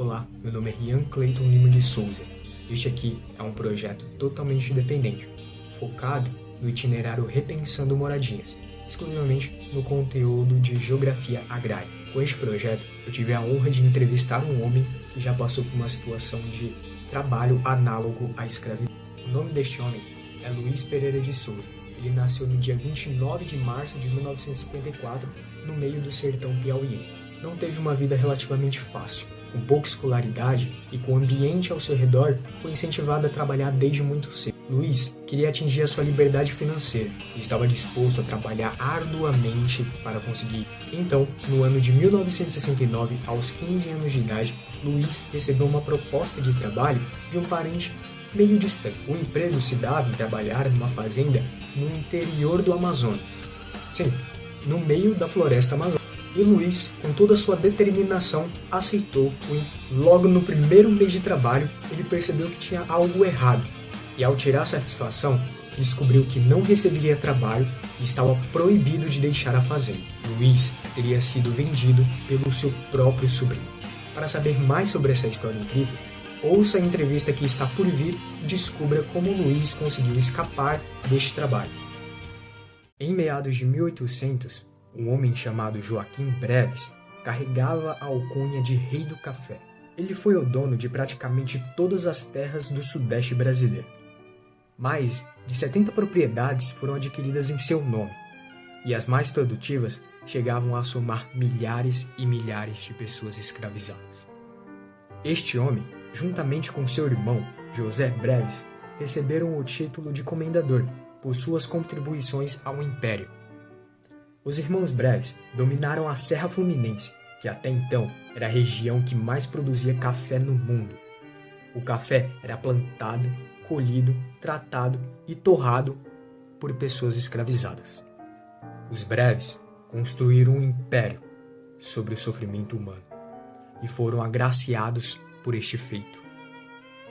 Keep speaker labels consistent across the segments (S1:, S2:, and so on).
S1: Olá, meu nome é Rian Cleiton Lima de Souza. Este aqui é um projeto totalmente independente, focado no itinerário Repensando Moradias, exclusivamente no conteúdo de geografia agrária. Com este projeto, eu tive a honra de entrevistar um homem que já passou por uma situação de trabalho análogo à escravidão. O nome deste homem é Luiz Pereira de Souza. Ele nasceu no dia 29 de março de 1954, no meio do sertão piauiense. Não teve uma vida relativamente fácil. Com pouca escolaridade e com o ambiente ao seu redor, foi incentivado a trabalhar desde muito cedo. Luiz queria atingir a sua liberdade financeira e estava disposto a trabalhar arduamente para conseguir. Então, no ano de 1969, aos 15 anos de idade, Luiz recebeu uma proposta de trabalho de um parente meio distante. O emprego se dava em trabalhar numa fazenda no interior do Amazonas. Sim, no meio da floresta amazônica. E Luiz, com toda a sua determinação, aceitou. Logo no primeiro mês de trabalho, ele percebeu que tinha algo errado. E ao tirar satisfação, descobriu que não receberia trabalho e estava proibido de deixar a fazenda. Luiz teria sido vendido pelo seu próprio sobrinho. Para saber mais sobre essa história incrível, ouça a entrevista que está por vir e descubra como Luiz conseguiu escapar deste trabalho. Em meados de 1800, um homem chamado Joaquim Breves carregava a alcunha de Rei do Café. Ele foi o dono de praticamente todas as terras do sudeste brasileiro. Mais de 70 propriedades foram adquiridas em seu nome, e as mais produtivas chegavam a somar milhares e milhares de pessoas escravizadas. Este homem, juntamente com seu irmão, José Breves, receberam o título de comendador por suas contribuições ao Império. Os irmãos Breves dominaram a Serra Fluminense, que até então era a região que mais produzia café no mundo. O café era plantado, colhido, tratado e torrado por pessoas escravizadas. Os Breves construíram um império sobre o sofrimento humano e foram agraciados por este feito.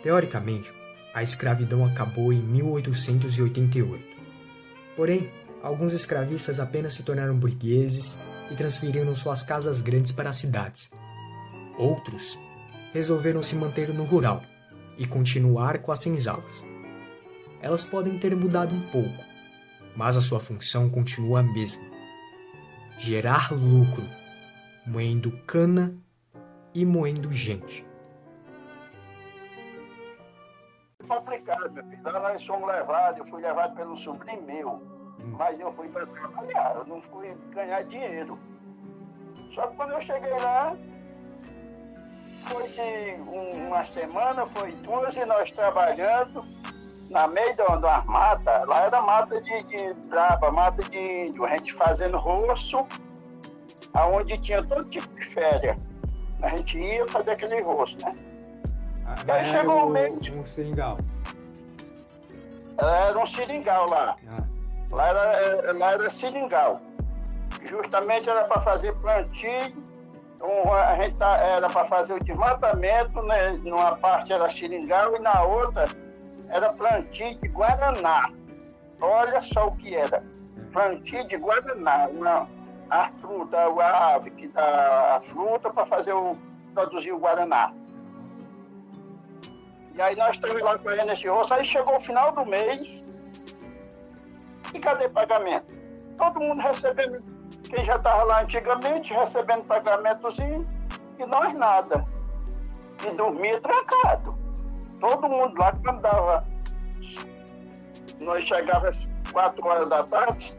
S1: Teoricamente, a escravidão acabou em 1888. Porém, alguns escravistas apenas se tornaram burgueses e transferiram suas casas grandes para as cidades. Outros resolveram se manter no rural e continuar com as senzalas. Elas podem ter mudado um pouco, mas a sua função continua a mesma: gerar lucro, moendo cana e moendo gente.
S2: Complicado, meu filho. Nós fomos levados, eu fui levado pelo sobrinho meu. Mas eu fui para trabalhar, eu não fui ganhar dinheiro. Só que quando eu cheguei lá, foi uma semana, foi duas, e nós trabalhando na meio de uma mata. Lá era mata de braba, mata de índio, a gente fazendo roço, aonde tinha todo tipo de férias. A gente ia fazer aquele roço, né?
S1: E aí chegou um mês. Um seringal.
S2: Era um seringal lá. Lá era seringal. Justamente era para fazer plantio, era para fazer o desmatamento, né? Numa parte era seringal e na outra era plantio de guaraná. Olha só o que era. Plantio de guaraná. A fruta, a ave que dá a fruta para produzir o guaraná. E aí nós estamos lá correndo esse roço, aí chegou o final do mês. E cadê pagamento? Todo mundo recebendo, quem já estava lá antigamente, recebendo pagamentozinho, e nós nada. E dormia trancado. Todo mundo lá, quando dava, nós chegávamos às 4 horas da tarde,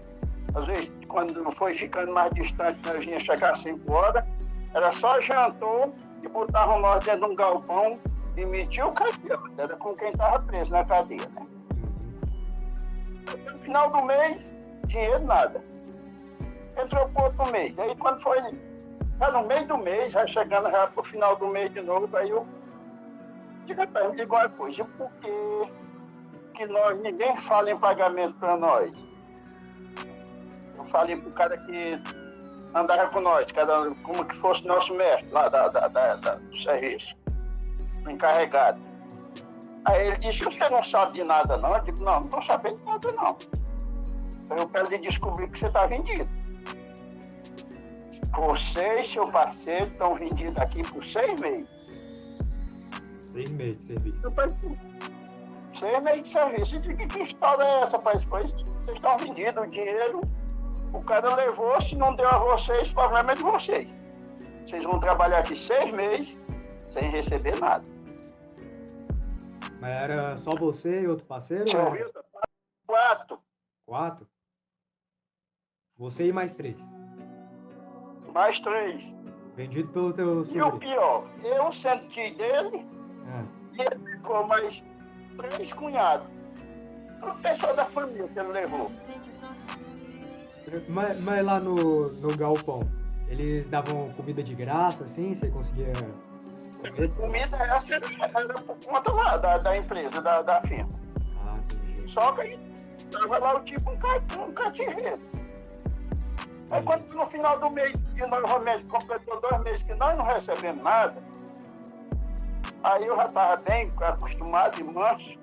S2: às vezes, quando foi ficando mais distante, nós vinha chegar às 5 horas, era só jantou e botavam nós dentro de um galpão e metiam o cadeia. Era com quem estava preso na cadeia, né? No final do mês, dinheiro nada. Entrou para outro mês. Aí quando foi, já no meio do mês, já chegando já para o final do mês de novo, aí eu me digo uma coisa: por que ninguém fala em pagamento para nós? Eu falei para o cara que andava com nós, como que fosse nosso mestre lá do serviço, encarregado. Aí ele disse: você não sabe de nada não? Eu digo: não estou sabendo de nada não. Eu quero lhe descobrir que você está vendido. Você e seu parceiro estão vendidos aqui por 6 meses.
S1: 6 meses de serviço.
S2: Rapaz, 6 meses de serviço. E que história é essa, rapaz? Vocês estão vendidos o dinheiro, o cara levou, se não deu a vocês, o problema é de vocês. Vocês vão trabalhar aqui 6 meses sem receber nada.
S1: Mas era só você e outro parceiro?
S2: Serviço, 4.
S1: 4? Você e mais 3?
S2: Mais 3.
S1: Vendido pelo teu
S2: E o
S1: sobrinho?
S2: pior, eu senti dele e ele levou mais 3 cunhados. Uma pessoa da família que ele levou.
S1: Mas lá no galpão, eles davam comida de graça, assim? Você conseguia comer?
S2: Comida essa era por conta lá da empresa, da firma.
S1: Ah, entendi.
S2: Só que aí tava lá o tipo um catirreiro. Aí quando no final do mês, que novamente completou 2 meses que nós não recebemos nada, aí eu já estava bem acostumado e manso.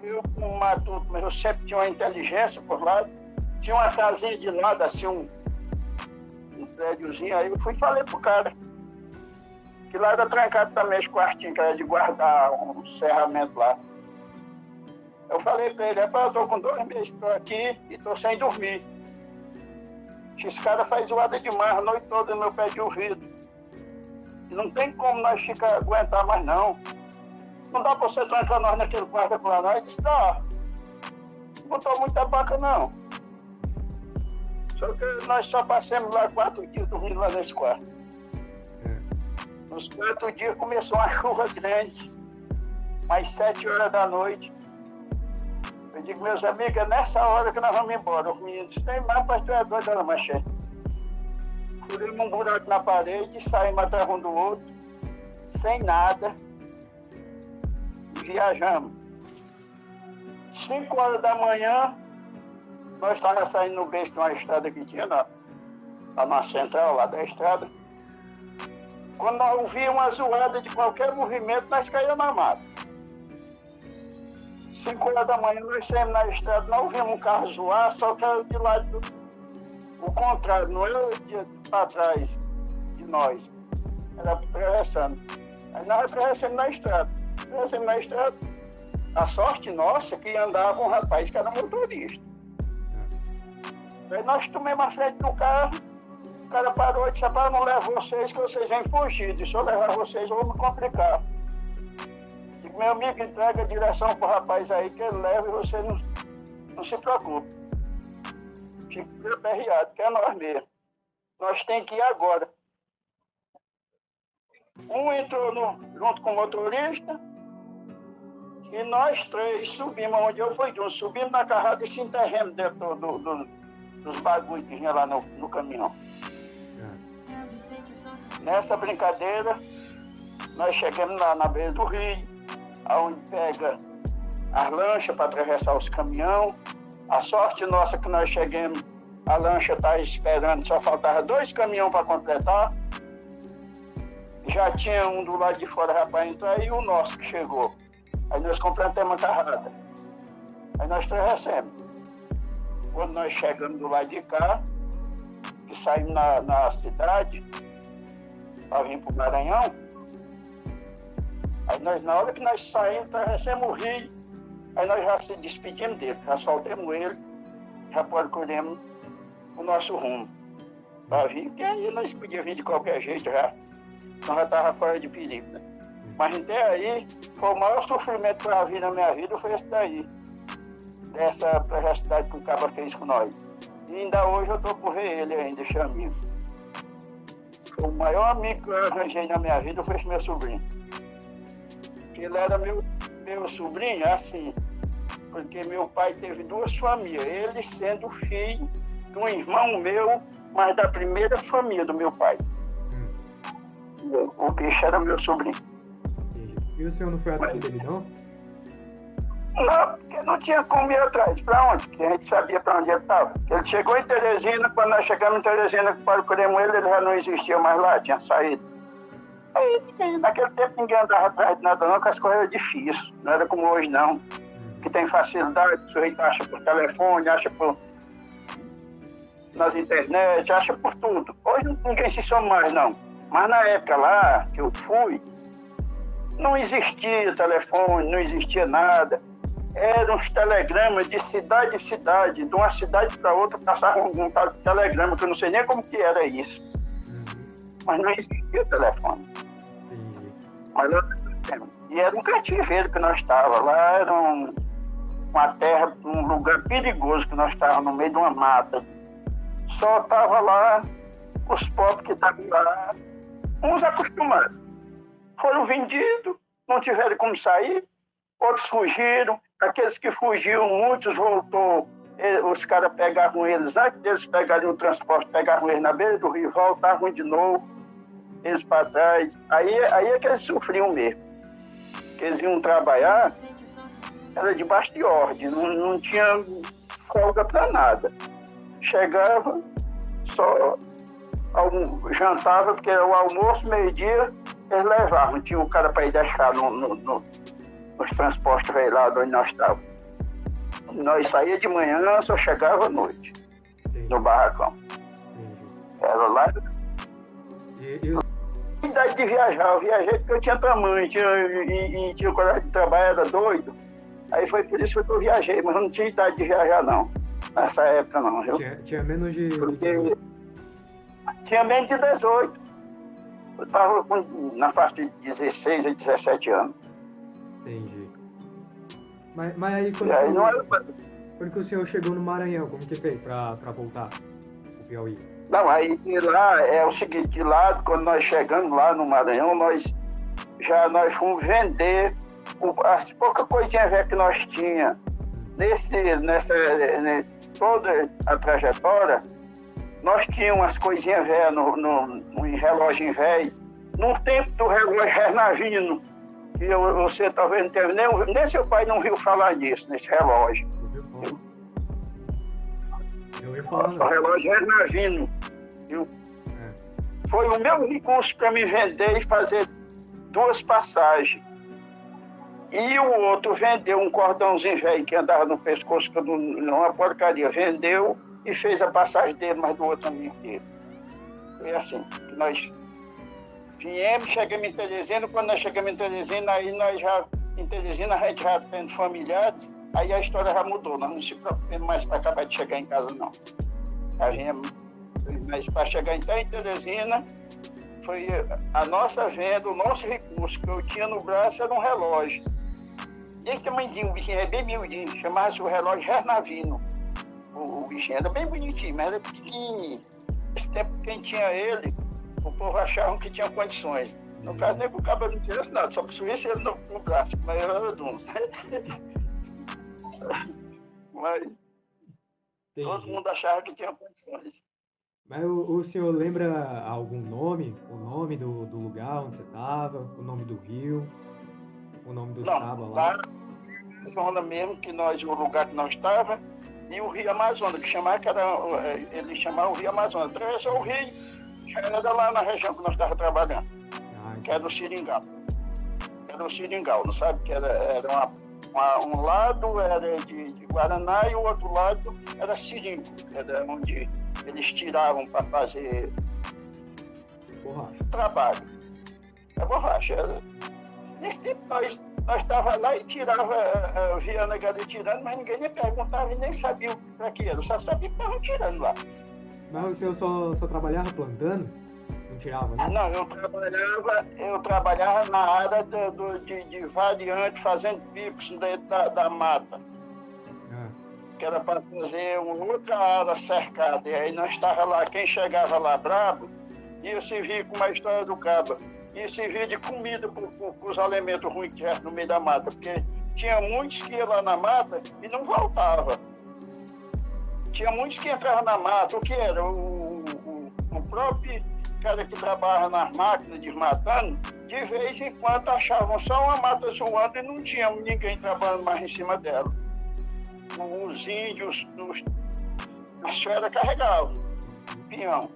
S2: Eu com o matuto, mas eu sempre tinha uma inteligência por lá. Tinha uma casinha de lado, assim, um prédiozinho, aí eu fui e falei pro cara. Que lá era trancado também os quartinhos, que era de guardar um serramento lá. Eu falei pra ele, eu tô com 2 meses que tô aqui e tô sem dormir. Esse cara faz zoada demais a noite toda no meu pé de ouvido. E não tem como nós aguentar mais não. Não dá pra você trancar nós naquele quarto com nós. Ele disse, dá. Não botou muita baca não. Só que nós só passamos lá 4 dias dormindo lá nesse quarto. Nos 4 dias começou uma chuva grande. Às 7 horas da noite. Eu digo, meus amigos, é nessa hora que nós vamos embora. Os meninos dizem, tem mais, mas tu é doido, Ana Machete. Furamos um buraco na parede, saímos atrás um do outro, sem nada, e viajamos. 5 horas da manhã, nós estávamos saindo no beijo de uma estrada que tinha lá na central, lá da estrada. Quando nós ouvíamos uma zoada de qualquer movimento, nós caímos na mata. 5 horas da manhã, nós saímos na estrada, nós ouvimos um carro zoar, só que era de lado o contrário, não era para trás de nós, era atravessando. Aí nós atravessamos na estrada. A sorte nossa é que andava um rapaz que era motorista. Aí nós tomamos a frente do carro, o cara parou e disse, rapaz, não levo vocês que vocês vêm fugir, se eu levar vocês eu vou me complicar. Meu amigo, entrega a direção pro rapaz aí que ele leva e você não se preocupe. Fica aperreado, que é nós mesmo. Nós temos que ir agora. Um entrou junto com o motorista e nós 3 subimos onde eu fui junto. Subimos na carrada e se enterramos dentro dos bagulhos que vinha lá no caminhão. Nessa brincadeira, nós chegamos na beira do rio, onde pega as lanchas para atravessar os caminhões. A sorte nossa que nós chegamos, a lancha estava esperando, só faltava 2 caminhões para completar. Já tinha um do lado de fora, rapaz, entrar e o nosso que chegou. Aí nós completamos a carrada. Aí nós atravessamos. Quando nós chegamos do lado de cá, que saímos na cidade, para vir para o Maranhão, aí nós, na hora que nós saímos, atravessamos o rio, aí nós já se despedimos dele, já soltamos ele, já procuramos o nosso rumo. Para vir, porque aí nós podíamos vir de qualquer jeito já. Nós já estávamos fora de perigo, né? Mas até aí, foi o maior sofrimento que eu vi na minha vida, foi esse daí. Dessa perversidade que o cara fez com nós. E ainda hoje eu estou por ver ele ainda, esse amigo. O maior amigo que eu arranjei na minha vida foi esse meu sobrinho. Ele era meu sobrinho, assim, porque meu pai teve 2 famílias, ele sendo filho de um irmão meu, mas da primeira família do meu pai. O bicho era meu sobrinho.
S1: E o senhor não foi atrás dele, não?
S2: Não, porque não tinha como ir atrás. Pra onde? Porque a gente sabia pra onde ele estava. Ele chegou em Teresina, quando nós chegamos em Teresina, procuramos ele já não existia mais lá, tinha saído. Aí, naquele tempo, ninguém andava atrás de nada não, que as coisas eram difíceis. Não era como hoje, não. Que tem facilidade, o sujeito acha por telefone, acha nas internet, acha por tudo. Hoje ninguém se soma mais, não. Mas na época lá, que eu fui, Não existia telefone, não existia nada. Eram uns telegramas de cidade em cidade, de uma cidade para outra, passava um tal de telegrama, que eu não sei nem como que era isso. Mas não existia telefone. Mas e era um cativeiro que nós estávamos lá, era uma terra, um lugar perigoso que nós estávamos no meio de uma mata. Só estava lá os pobres que estavam lá, uns acostumados. Foram vendidos, não tiveram como sair, outros fugiram. Aqueles que fugiram, muitos voltou, os caras pegavam eles, antes deles pegarem o transporte, pegavam eles na beira do rio, voltavam de novo, eles para trás. Aí é que eles sofriam mesmo. Que eles iam trabalhar, era debaixo de ordem, não tinha folga para nada. Chegava, só jantava, porque o almoço, meio-dia, eles levavam. Tinha um cara para ir deixar nos transportes velhos lá onde nós estávamos. Nós saíamos de manhã, só chegava à noite, no barracão. Era lá. Idade de viajar, eu viajei porque eu tinha tamanho, e tinha coragem de trabalhar, era doido. Aí foi por isso que eu viajei, mas eu não tinha idade de viajar não, nessa época não, viu?
S1: Tinha menos de...
S2: Porque tinha menos de 18. Eu estava na faixa de 16 a 17 anos.
S1: Entendi. Mas aí quando,
S2: aí não era...
S1: quando que o senhor chegou no Maranhão, como que fez pra voltar pro Piauí?
S2: Não, aí lá é o seguinte, lá quando nós chegamos lá no Maranhão, nós fomos vender as poucas coisinhas velhas que nós tínhamos toda a trajetória. Nós tínhamos umas coisinhas velhas no relógio velho, no tempo do relógio Hernavino, que você talvez não teve, nem seu pai não viu falar nisso, nesse relógio.
S1: Eu ia falar,
S2: o relógio Hernavino, viu? Foi o meu recurso para me vender e fazer 2 passagens. E o outro vendeu um cordãozinho velho que andava no pescoço, que uma porcaria, vendeu e fez a passagem dele, mas do outro amigo dele. Foi assim, que nós viemos, chegamos em Teresina. Quando nós chegamos em Teresina, aí nós já, em Teresina, a gente já tendo familiares, aí a história já mudou, nós não se preocupamos mais para acabar de chegar em casa, não. Mas para chegar então em Teresina, foi a nossa venda, o nosso recurso que eu tinha no braço era um relógio. Desse tamanhozinho, o bichinho era bem miudinho, chamava-se o relógio Hernavino. O bichinho era bem bonitinho, mas era pequenininho. Esse tempo quem tinha ele, o povo achava que tinha condições. No caso, nem que o cabelo não tivesse nada, só que subisse ele no braço, mas eu era dum. Mas todo mundo achava que tinha condições.
S1: Mas o senhor lembra algum nome? O nome do lugar onde você estava? O nome do rio? O nome do estado lá?
S2: Na zona mesmo, o lugar que nós estávamos, e o Rio Amazonas, que chamava, eles chamavam o Rio Amazonas. Atravessou o rio, era lá na região que nós estávamos trabalhando, que era o Seringal. Era o Seringal, não sabe? Que era um lado era de Guaraná e o outro lado era Seringo, que era onde eles tiravam para fazer trabalho. É borracha. Nesse tempo nós estávamos lá e via a negada tirando, mas ninguém nem perguntava e nem sabia o que era. Só sabia que estavam tirando lá.
S1: Mas o senhor só trabalhava plantando? Não tirava, né?
S2: Não, eu trabalhava na área de variante, fazendo picos dentro da mata. Que era para fazer uma outra área cercada. E aí nós estávamos lá, quem chegava lá brabo, ia se vir com uma história do cabo. Ia se vir de comida para os alimentos ruins que tinha no meio da mata. Porque tinha muitos que iam lá na mata e não voltavam. Tinha muitos que entravam na mata. O que era? O próprio cara que trabalhava nas máquinas desmatando, de vez em quando achavam só uma mata zoando e não tinha ninguém trabalhando mais em cima dela. Os índios, as feras carregavam, pinhão.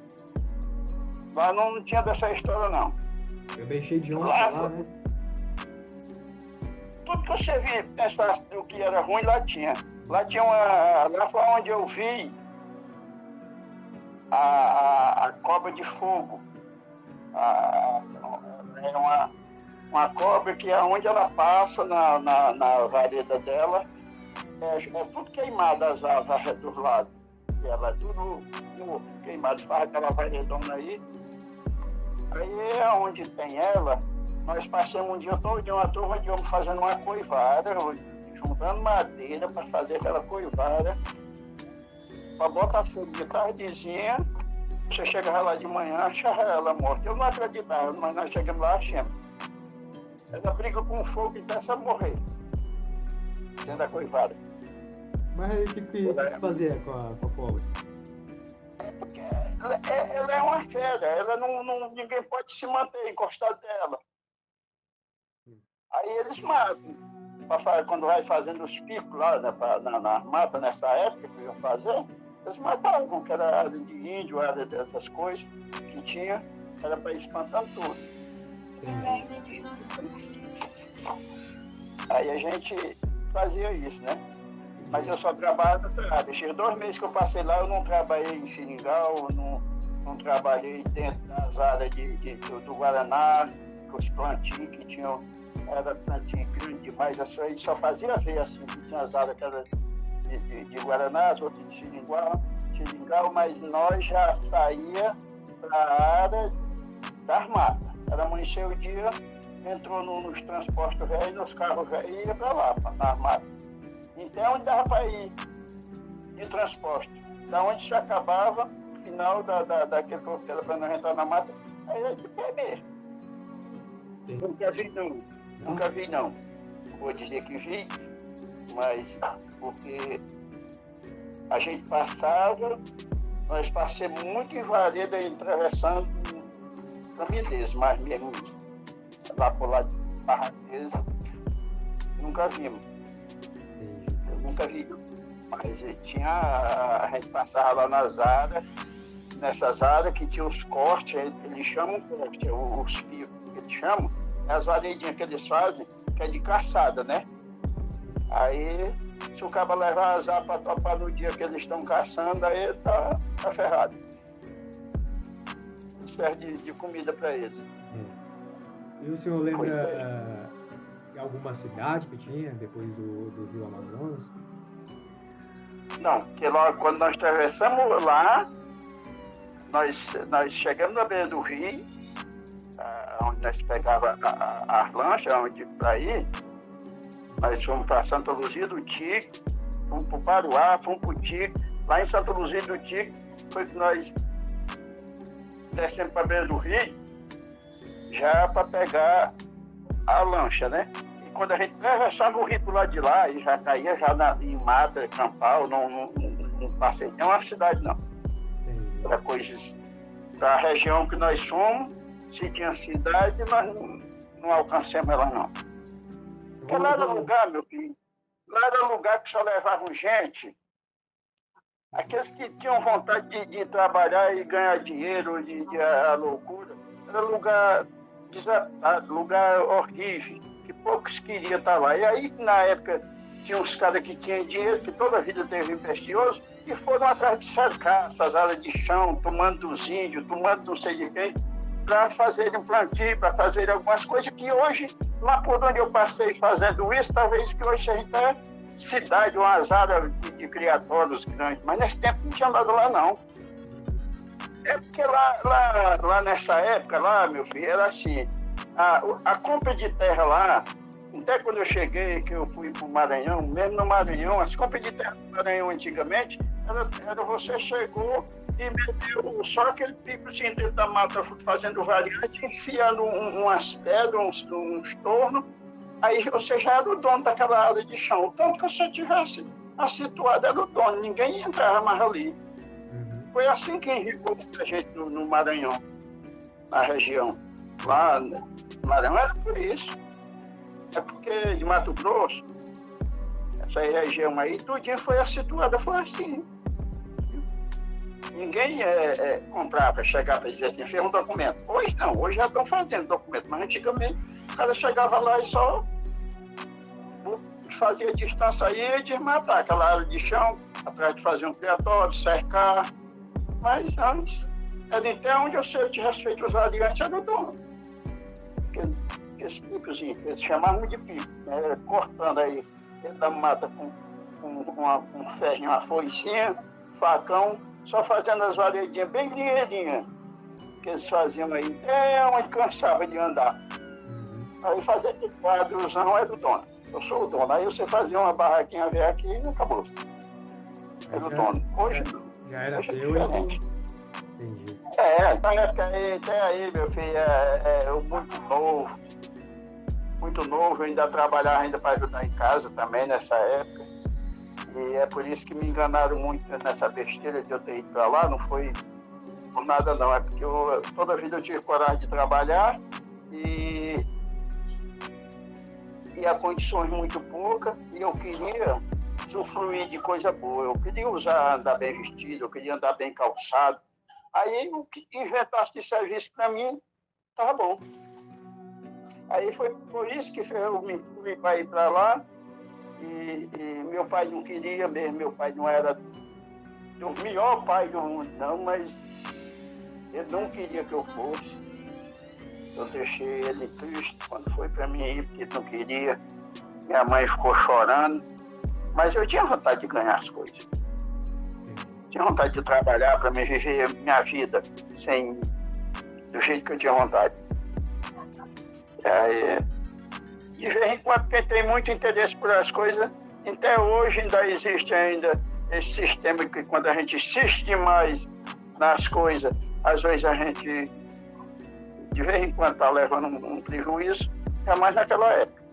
S2: Lá não tinha dessa história, não.
S1: Eu deixei de onça lá, né?
S2: Tudo que você via, pensasse do que era ruim, lá tinha. Lá foi onde eu vi a cobra de fogo. Era uma cobra que aonde ela passa na vareda dela, é tudo queimado as asas dos lados. Ela é tudo queimado, faz aquela varedona aí. Aí é onde tem ela, nós passamos um dia todo de uma turma de homem fazendo uma coivara, juntando madeira para fazer aquela coivara, para botar fogo de tardezinha. Você chegava lá de manhã, achava ela morta. Eu não acreditava, mas nós chegamos lá, achamos. Ela briga com fogo e pensa morrer dentro da coivara.
S3: Mas aí o que fazia com a cobra?
S2: Porque ela é uma fera, ela ninguém pode se manter encostado dela. Aí eles matam. Quando vai fazendo os picos lá na mata, nessa época que iam fazer, eles matavam, que era área de índio, área dessas coisas que tinha, era para ir espantando tudo. Aí a gente fazia isso, né? Mas eu só trabalho nessa área. Esses 2 meses que eu passei lá, eu não trabalhei em seringal, não trabalhei dentro das áreas do Guaraná, com os plantinhos que tinham, era plantinho grande demais, aí só fazia ver assim, que tinha as áreas que eram de Guaraná, as outras de seringal, mas nós já saía para a área das matas. Era amanhecer o dia, entrou nos transportes velhos, nos carros velhos e ia para lá, nas matas. Então, onde dava para ir de transporte, da onde se acabava, no final daquele que era para nós entrar na mata, aí era de pé mesmo. Nunca vi não. Vou dizer que vi, mas porque a gente passava, nós passamos muito em vareda atravessando caminho deles, mas mesmo lá por lá de Barradeza, nunca vimos. Eu nunca vi, mas a gente passava lá nas áreas, nessas áreas que tinha os cortes, eles chamam corte, os picos que eles chamam, as varedinhas que eles fazem, que é de caçada, né? Aí, se o cara levar azar para topar no dia que eles estão caçando, aí tá ferrado. Serve de comida para eles.
S3: E o senhor lembra de alguma cidade que tinha depois do Rio Amazonas?
S2: Não, porque logo quando nós atravessamos lá, nós chegamos na beira do rio, onde nós pegávamos as lanchas, onde para ir, nós fomos para Santa Luzia do Tico, fomos para o Paruá, fomos para o Tico. Lá em Santa Luzia do Tico foi que nós descemos para a beira do rio, já para pegar a lancha, né? E quando a gente atravessava o rio do lado de lá, e já caía em mata, campal, não passei nenhuma cidade, não. Para coisas, para a região que nós fomos, se tinha cidade, nós não alcançamos ela, não. Porque lá era lugar, meu filho, lá era lugar que só levavam gente, aqueles que tinham vontade de trabalhar e ganhar dinheiro, a loucura, era lugar desatado, lugar horrível, que poucos queriam estar lá. E aí, na época, tinha uns caras que tinham dinheiro, que toda a vida teve impestioso, e foram atrás de cercar essas áreas de chão, tomando dos índios, tomando não sei de quem, para fazerem plantio, para fazerem algumas coisas que hoje, lá por onde eu passei fazendo isso, talvez que hoje a gente é cidade, umas áreas de criatórios grandes, mas nesse tempo não tinha nada lá, não. É porque lá nessa época, lá, meu filho, era assim, a compra de terra lá, até quando eu cheguei, que eu fui para o Maranhão, mesmo no Maranhão, as compras de terra do Maranhão antigamente, era você chegou e meteu só aquele picozinho dentro da mata, fazendo variante, enfiando umas pedras, uns tornos, aí você já era o dono daquela área de chão. O tanto que você tivesse situado era o dono, ninguém entrava mais ali. Foi assim que enricou muita gente no Maranhão, na região. Lá no Maranhão era por isso. É porque de Mato Grosso, essa região aí, tudinho foi situada, foi assim. Ninguém comprava, chegava para dizer assim, fez um documento. Hoje não, hoje já estão fazendo documento, mas antigamente o cara chegava lá e só fazia distância aí e desmatar aquela área de chão, atrás de fazer um criatório, cercar. Mas antes, era até onde eu tivesse feito os variantes, era o dono. Esse picozinho, eles chamavam de pico, né? Cortando aí dentro da mata com um ferrinho, uma foicinha, facão, só fazendo as varedinhas bem ligeirinhas que eles faziam aí, até onde cansava de andar. Aí fazer aquele quadrozão é do dono. Eu sou o dono. Aí você fazia uma barraquinha velha aqui e acabou. É do dono. Hoje
S3: já era
S2: hoje
S3: teu,
S2: é diferente.
S3: Entendi.
S2: Na época aí, até aí, meu filho, eu muito novo, eu ainda trabalhava ainda para ajudar em casa também nessa época. E é por isso que me enganaram muito nessa besteira de eu ter ido para lá, não foi por nada não, é porque toda a vida eu tive coragem de trabalhar e a condições muito poucas, e eu queria usufruir de coisa boa, eu queria andar bem vestido, eu queria andar bem calçado. Aí o que inventasse de serviço para mim, estava bom. Aí foi por isso que eu me fui para ir para lá, e meu pai não queria mesmo, meu pai não era o melhor pai do mundo, não, mas ele não queria que eu fosse. Eu deixei ele triste quando foi para mim ir, porque ele não queria. Minha mãe ficou chorando, mas eu tinha vontade de ganhar as coisas. Tinha vontade de trabalhar para me viver minha vida do jeito que eu tinha vontade. De vez em quando, quem tem muito interesse por as coisas, até hoje ainda existe ainda esse sistema que quando a gente insiste mais nas coisas, às vezes a gente, de vez em quando, está levando um prejuízo, é mais naquela época.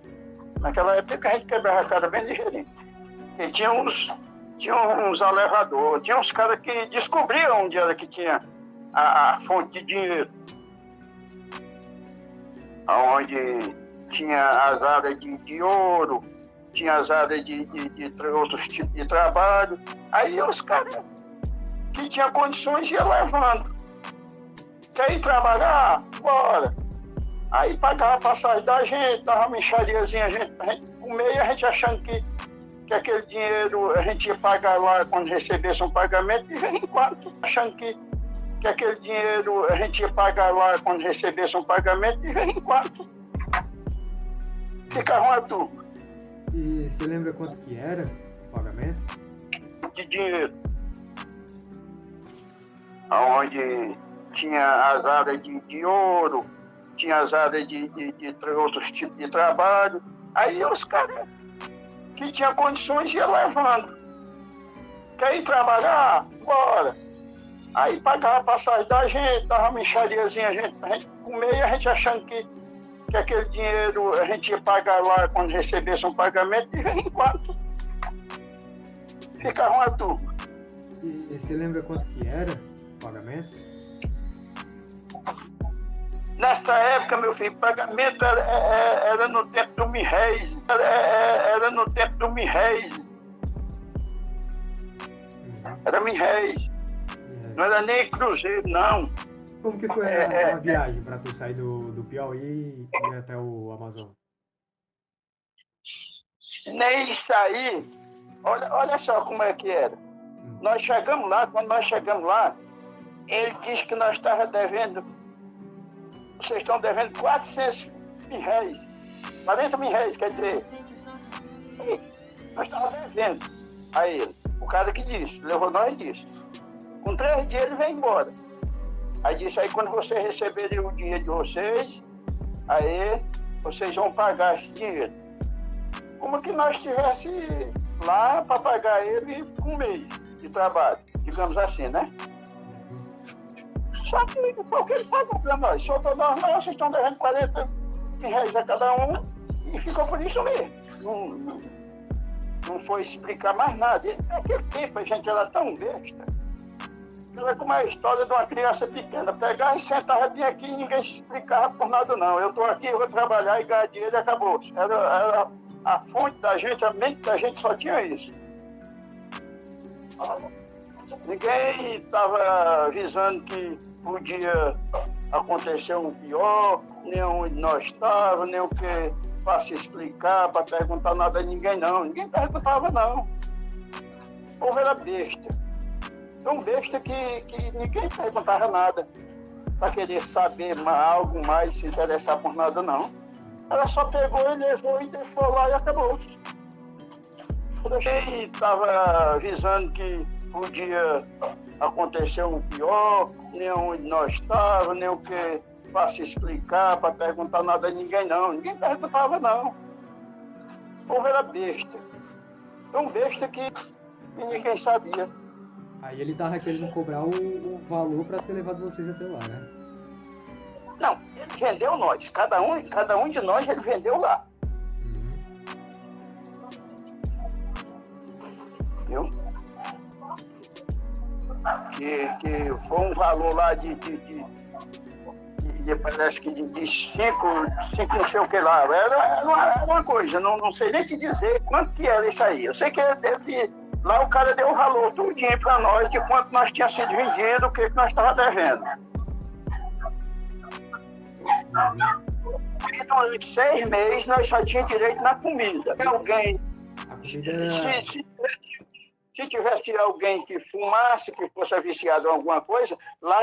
S2: Naquela época a gente quebrava a cara bem ligeirinho. E tinha uns elevadores, tinha uns caras que descobriam onde era que tinha a fonte de dinheiro. Onde tinha as áreas de ouro, tinha as áreas de outros tipos de trabalho. Aí os caras que tinham condições iam levando. Quer ir trabalhar? Bora! Aí pagava a passagem da gente, dava uma mixariazinha, a gente comer, e a gente achando que aquele dinheiro a gente ia pagar lá quando recebesse um pagamento, de vez em quando, achando que aquele dinheiro a gente ia pagar lá quando recebesse um pagamento, de vez em quando. Ficava uma turma.
S3: E você lembra quanto que era o pagamento?
S2: De dinheiro. Onde tinha as áreas de ouro, tinha as áreas de outros tipos de trabalho. Aí os caras que tinham condições iam levando. Quer ir trabalhar? Bora! Aí pagava a passagem da gente, dava uma mixariazinha, a gente comer, e a gente achando que aquele dinheiro a gente ia pagar lá quando recebesse um pagamento, de vez em quando. Ficava uma turma.
S3: E você lembra quanto que era o pagamento?
S2: Nessa época, meu filho, o pagamento era no tempo do Mirréis. Era no tempo do Mirréis. Era Mirréis. Não era nem cruzeiro, não.
S3: Como que foi a viagem para tu sair do Piauí e ir até o Amazonas?
S2: Nem sair. Olha só como é que era. Nós chegamos lá, quando nós chegamos lá, ele disse que nós estávamos devendo, vocês estão devendo 400 mil-réis. 40 mil-réis, quer dizer. E nós estávamos devendo a ele. O cara que disse, levou nós e disse. Com 3 dias ele veio embora. Aí disse, aí quando vocês receberem o dinheiro de vocês, aí vocês vão pagar esse dinheiro. Como que nós estivéssemos lá para pagar ele um mês de trabalho, digamos assim, né? Só que foi o que ele pagou para nós. Soltou nós, não, vocês estão devendo 40 reais a cada um, e ficou por isso mesmo. Não foi explicar mais nada. E naquele tempo a gente era tão besta. Era como a história de uma criança pequena. Pegar e sentar bem aqui e ninguém se explicava por nada, não. Eu estou aqui, eu vou trabalhar e ganhar dinheiro e acabou. Era a fonte da gente, a mente da gente só tinha isso. Ninguém estava avisando que podia acontecer um pior, nem onde nós estávamos, nem o que para se explicar, para perguntar nada a ninguém, não. Ninguém perguntava, não. O povo era besta. Tão besta que ninguém perguntava nada para querer saber algo mais, se interessar por nada, não. Ela só pegou e levou e deixou lá e acabou. Eu deixei, estava avisando que podia acontecer um pior, nem onde nós estávamos, nem o que para se explicar, para perguntar nada a ninguém, não. Ninguém perguntava, não. O povo era besta. Tão besta que ninguém sabia.
S3: Aí ele tava querendo cobrar o valor para ter levado vocês até lá, né?
S2: Não, ele vendeu nós. Cada um de nós ele vendeu lá. Viu? Que foi um valor lá de parece que de 5 não sei o que lá. Era uma coisa, não sei nem te dizer quanto que era isso aí. Eu sei que lá o cara deu o valor tudinho para nós de quanto nós tinha sido vendido, o que nós estávamos devendo. E durante 6 meses nós só tínhamos direito na comida. Alguém, se tivesse alguém que fumasse, que fosse viciado em alguma coisa, lá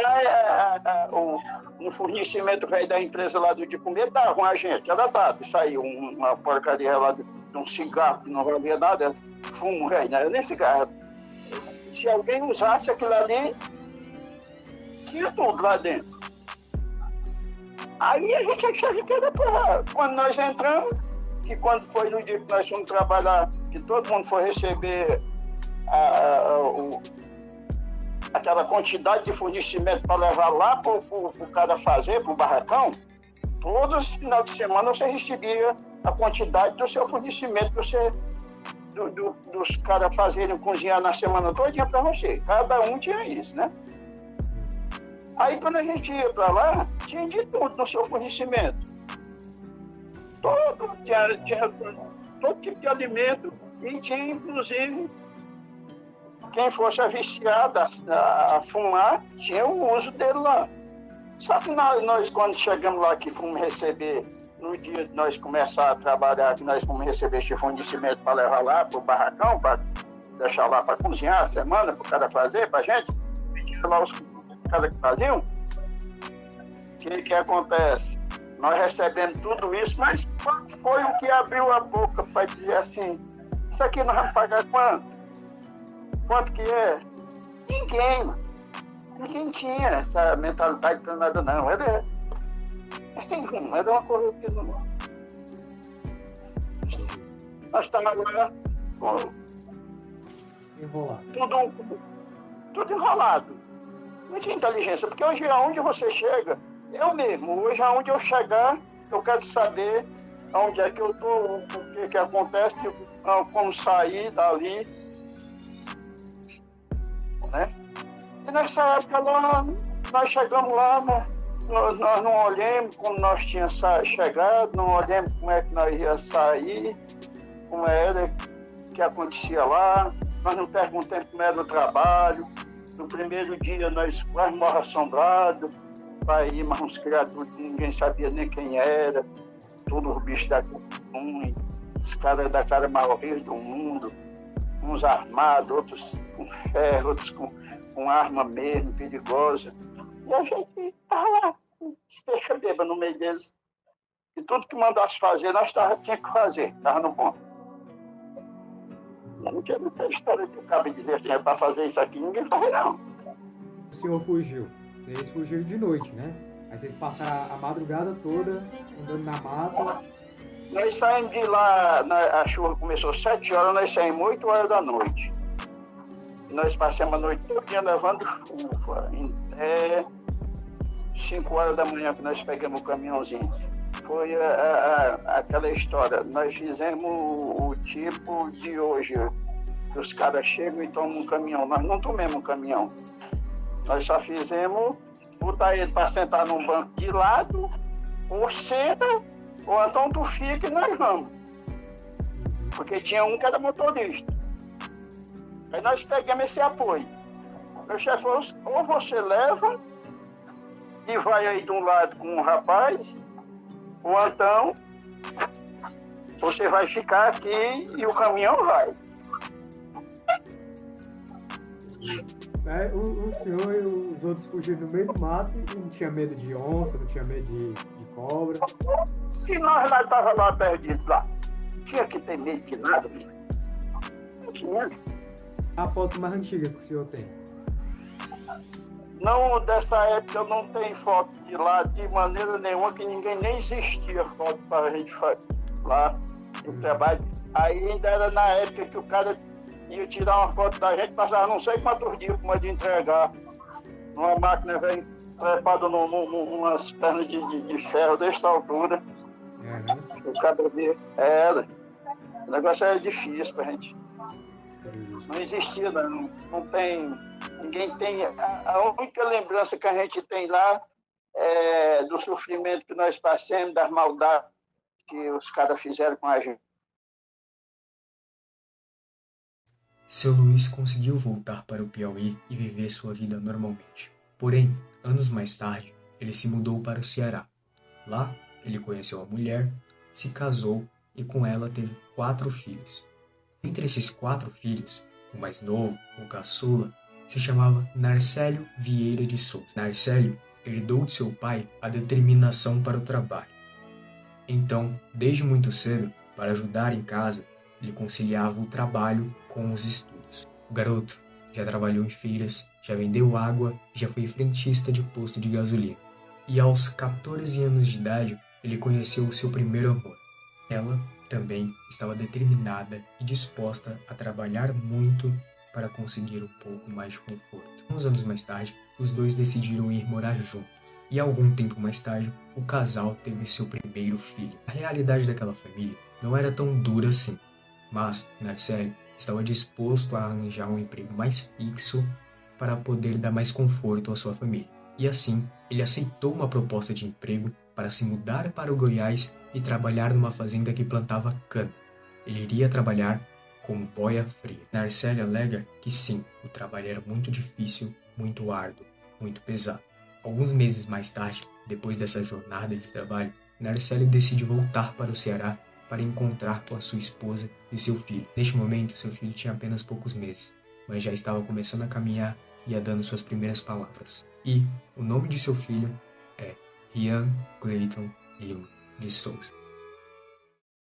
S2: no fornecimento velho da empresa lá de comer, davam a gente. Era dado, saiu uma porcaria lá de um cigarro que não valia nada, fumo velho, não era nem cigarro. Se alguém usasse aquilo ali, tinha tudo lá dentro. Aí a gente achava que era pra... Quando nós entramos, que quando foi no dia que nós fomos trabalhar, que todo mundo foi receber aquela quantidade de fornecimento para levar lá para o cara fazer, para o barracão, todos os finais de semana você recebia a quantidade do seu fornecimento, dos caras fazerem cozinhar na semana toda para você. Cada um tinha isso, né? Aí quando a gente ia para lá, tinha de tudo no seu fornecimento. Tinha todo tipo de alimento e tinha inclusive quem fosse viciado a fumar, tinha o uso dele lá. Só que nós quando chegamos lá, que fomos receber, no dia que nós começamos a trabalhar, que nós fomos receber esse fornecimento para levar lá para o barracão, para deixar lá para cozinhar a semana, para o cara fazer, para a gente, pedir lá os caras que faziam, o que acontece? Nós recebemos tudo isso, mas foi o que abriu a boca para dizer assim, isso aqui nós vamos pagar quanto? Quanto que é? Ninguém tinha essa mentalidade para nada, não. Mas tem como, era uma coisa que não... Nós estamos agora tudo enrolado. Não tinha inteligência, porque hoje aonde você chega, eu mesmo, hoje aonde eu chegar, eu quero saber aonde é que eu estou, o que acontece, como sair dali. Né? E nessa época lá, nós chegamos lá, nós não olhamos como nós tínhamos chegado, não olhamos como é que nós íamos sair, como era que acontecia lá, nós não perguntamos como era o trabalho. No primeiro dia nós quase morremos assombrados, para ir, mas uns criaturas que ninguém sabia nem quem era, todos os bichos da ruim, os caras da cara mais horrível do mundo, uns armados, outros com ferro, outros com arma mesmo, perigosa. E a gente estava lá, deixa bêbado no meio deles. E tudo que mandasse fazer, nós tinha que fazer, estava no ponto. Não tinha essa história que o cara dizer assim, é para fazer isso aqui, ninguém faz não.
S3: O senhor fugiu. Vocês fugiram de noite, né? Aí vocês passaram a madrugada toda andando na mata.
S2: Nós saímos de lá, a chuva começou 7 horas, nós saímos 8 horas da noite. E nós passamos a noite toda levando chuva. Até 5 horas da manhã que nós pegamos o caminhãozinho. Foi aquela história. Nós fizemos o tipo de hoje. Os caras chegam e tomam um caminhão. Nós não tomamos um caminhão. Nós só fizemos botar ele para sentar num banco de lado, ou senta, ou então tu fica e nós vamos. Porque tinha um que era motorista. Aí nós pegamos esse apoio. Meu chefe falou, ou você leva e vai aí de um lado com um rapaz, ou então você vai ficar aqui e o caminhão vai.
S3: O senhor e os outros fugiram no meio do mato e não tinha medo de onça, não tinha medo de cobra.
S2: Se nós lá estávamos lá perdidos lá, tinha que ter medo de nada, menino. Não tinha.
S3: A foto mais antiga que o senhor tem.
S2: Não, dessa época eu não tenho foto de lá de maneira nenhuma, que ninguém nem existia foto para a gente fazer lá no trabalho. Aí ainda era na época que o cara ia tirar uma foto da gente, passava não sei quantos dias para de entregar. Numa máquina velho trepada numas pernas de ferro desta altura. O cara via. Era. O negócio era difícil pra gente. Não existia, não tem. Ninguém tem. A única lembrança que a gente tem lá é do sofrimento que nós passamos, das maldades que os caras fizeram com a gente.
S1: Seu Luiz conseguiu voltar para o Piauí e viver sua vida normalmente. Porém, anos mais tarde, ele se mudou para o Ceará. Lá, ele conheceu uma mulher, se casou e com ela teve 4 filhos. Entre esses 4 filhos, o mais novo, o caçula, se chamava Narcélio Vieira de Souza. Narcélio herdou de seu pai a determinação para o trabalho. Então, desde muito cedo, para ajudar em casa, ele conciliava o trabalho com os estudos. O garoto já trabalhou em feiras, já vendeu água e já foi frentista de posto de gasolina. E aos 14 anos de idade, ele conheceu o seu primeiro amor. Ela também estava determinada e disposta a trabalhar muito para conseguir um pouco mais de conforto. Uns anos mais tarde, os dois decidiram ir morar juntos. E algum tempo mais tarde, o casal teve seu primeiro filho. A realidade daquela família não era tão dura assim, mas Narcélio estava disposto a arranjar um emprego mais fixo para poder dar mais conforto à sua família. E assim, ele aceitou uma proposta de emprego para se mudar para o Goiás e trabalhar numa fazenda que plantava cana. Ele iria trabalhar como boia fria. Narcélio alega que sim, o trabalho era muito difícil, muito árduo, muito pesado. Alguns meses mais tarde, depois dessa jornada de trabalho, Narcélio decide voltar para o Ceará para encontrar com a sua esposa e seu filho. Neste momento, seu filho tinha apenas poucos meses, mas já estava começando a caminhar e a dando suas primeiras palavras. E o nome de seu filho é Rian Clayton Lima de Souza.